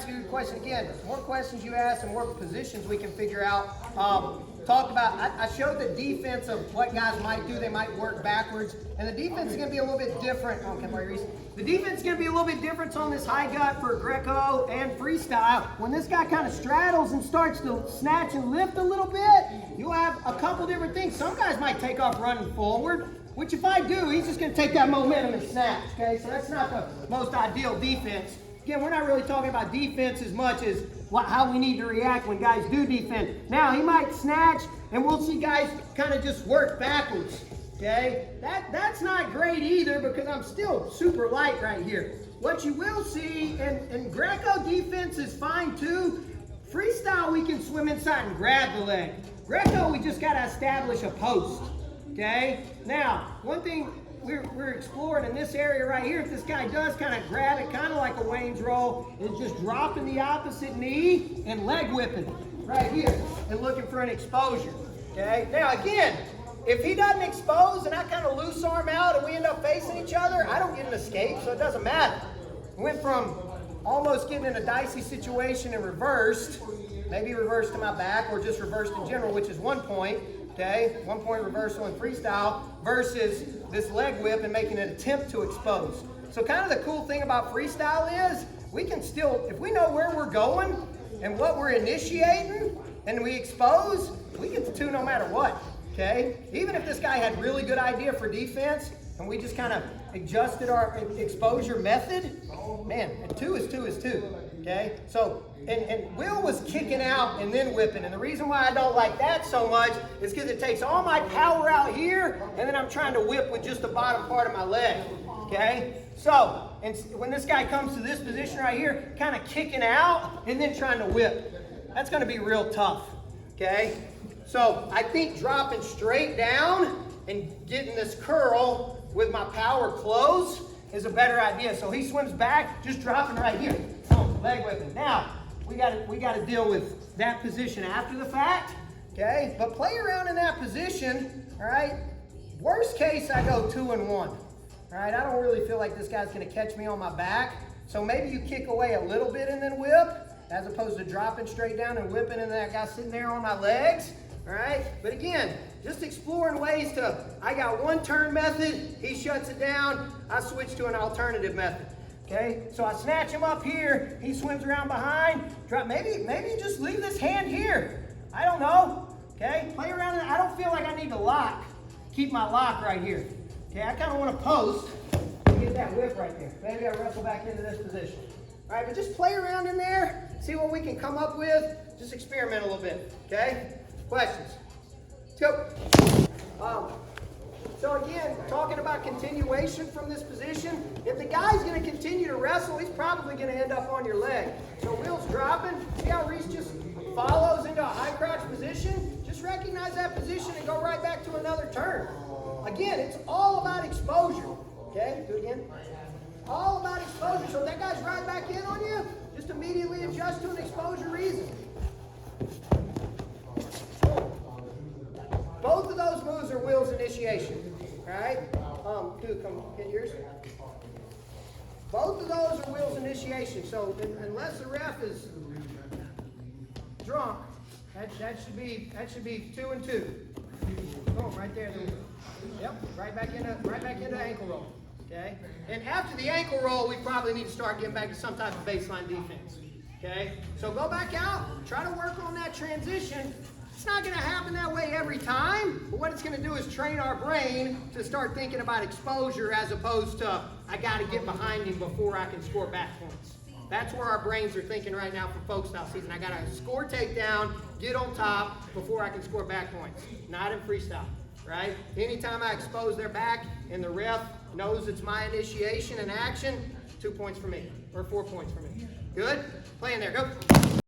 ask a good question. Again, the more questions you ask, the more positions we can figure out. Talk about, I showed the defense of what guys might do. They might work backwards. And the defense is going to be a little bit different. Okay, Maurice. The defense is going to be a little bit different on this high gut for Greco and freestyle. When this guy kind of straddles and starts to snatch and lift a little bit, you'll have a couple different things. Some guys might take off running forward, which if I do, he's just going to take that momentum and snatch. Okay, so that's not the most ideal defense. Again, we're not really talking about defense as much as how we need to react when guys do defend. Now, he might snatch, and we'll see guys kind of just work backwards, okay? That's not great either because I'm still super light right here. What you will see, and Greco defense is fine too. Freestyle, we can swim inside and grab the leg. Greco, we just got to establish a post, okay? Now, one thing we're exploring in this area right here, if this guy does kind of grab it, kind of like a Wayne's roll, is just dropping the opposite knee and leg whipping right here and looking for an exposure, okay? Now again, if he doesn't expose and I kind of loose arm out and we end up facing each other, I don't get an escape, so it doesn't matter. Went from almost getting in a dicey situation and reversed, maybe reversed to my back or just reversed in general, which is 1 point, okay? 1 point reversal in freestyle versus this leg whip and making an attempt to expose. So kind of the cool thing about freestyle is we can still, if we know where we're going and what we're initiating and we expose, we get to 2 no matter what, okay? Even if this guy had really good idea for defense and we just kind of adjusted our exposure method, man, 2 is 2 is 2, okay? So, and Will was kicking out and then whipping. And the reason why I don't like that so much is because it takes all my power out here and then I'm trying to whip with just the bottom part of my leg, okay? So, and when this guy comes to this position right here, kind of kicking out and then trying to whip, that's going to be real tough, okay? So I think dropping straight down and getting this curl with my power close is a better idea. So he swims back, just dropping right here. Boom, leg whipping. Now, we got to deal with that position after the fact, okay? But play around in that position, all right? Worst case, I go 2 and 1, all right? I don't really feel like this guy's going to catch me on my back. So maybe you kick away a little bit and then whip, as opposed to dropping straight down and whipping and that guy sitting there on my legs, all right? But again, just exploring ways to, I got 1 turn method, he shuts it down, I switch to an alternative method. Okay, so I snatch him up here, he swims around behind, drop, maybe you just leave this hand here. I don't know, okay? Play around, I don't feel like I need to lock, keep my lock right here. Okay, I kind of want to post and get that whip right there. Maybe I wrestle back into this position. All right, but just play around in there, see what we can come up with, just experiment a little bit, okay? Questions? Let's go. So again, talking about continuation from this position, if the guy's going to continue to wrestle, he's probably going to end up on your leg. So Will's dropping. See how Reese just follows into a high crouch position? Just recognize that position and go right back to another turn. Again, it's all about exposure. Okay, do it again. All about exposure. So if that guy's right back in on you, just immediately adjust to an exposure reason. Both of those moves are Will's initiation. All right? Dude, come get yours. Both of those are Will's initiation. So unless the ref is drunk, that should be 2 and 2. Boom, right there. Yep, right back into ankle roll. Okay? And after the ankle roll, we probably need to start getting back to some type of baseline defense. Okay? So go back out, try to work on that transition. It's not going to happen that way every time, but what it's going to do is train our brain to start thinking about exposure as opposed to, I got to get behind him before I can score back points. That's where our brains are thinking right now for folk style season. I got to score takedown, get on top before I can score back points. Not in freestyle, right? Anytime I expose their back and the ref knows it's my initiation and action, 2 points for me, or 4 points for me. Good? Play in there, go.